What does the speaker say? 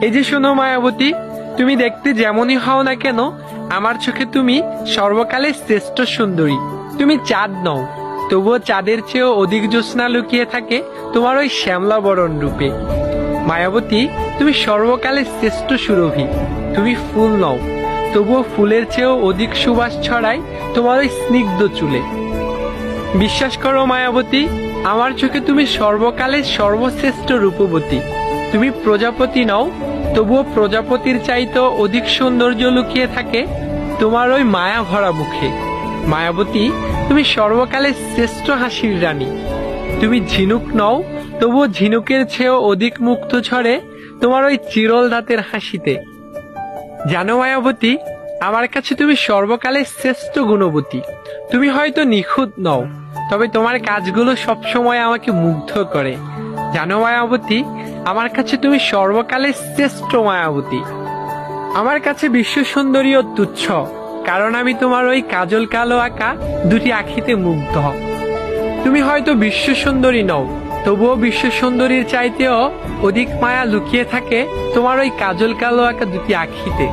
এই যে শোনো মায়াবতী, তুমি দেখতে যেমনই হও না কেন, আমার চোখে তুমি সর্বকালের শ্রেষ্ঠ সুন্দরী। তুমি চাঁদ নও, তবুও চাঁদের চেয়েও অধিক জ্যোৎস্না লুকিয়ে থাকে তোমার ওই শ্যামলা বরণ রূপে। মায়াবতী, তুমি সর্বকালের শ্রেষ্ঠ সুরভি। তুমি ফুল নও, তবুও ফুলের চেয়েও অধিক সুবাস ছড়ায় তোমার ওই স্নিগ্ধ চুলে। বিশ্বাস করো মায়াবতী, আমার চোখে তুমি সর্বকালের সর্বশ্রেষ্ঠ রূপবতী। তুমি প্রজাপতি নও, তবুও প্রজাপতির চাইতেও অধিক সৌন্দর্য লুকিয়ে থাকে তোমার ওই মায়া ভরা মুখে। মায়াবতী, তুমি সর্বকালের শ্রেষ্ঠ হাসির রানী। তুমি ঝিনুক নও, তবুও ঝিনুকের চেয়েও অধিক মুক্ত ঝরে তোমার ওই চিরল দাঁতের হাসিতে। জানো মায়াবতী, আমার কাছে তুমি সর্বকালের শ্রেষ্ঠ গুণবতী। তুমি হয়তো নিখুঁত নও, তবে তোমার কাজগুলো সবসময় আমাকে মুগ্ধ করে। জানো মায়াবতী, আমার কাছে তুমি সর্বকালের শ্রেষ্ঠ মায়াবতী। আমার কাছে বিশ্ব সুন্দরীও তুচ্ছ, কারণ আমি তোমার ওই কাজল কালো আঁকা দুটি আখিতে মুগ্ধ। তুমি হয়তো বিশ্ব সুন্দরী নও, তবুও বিশ্ব সুন্দরীর চাইতেও অধিক মায়া লুকিয়ে থাকে তোমার ওই কাজল কালো আঁকা দুটি আখিতে।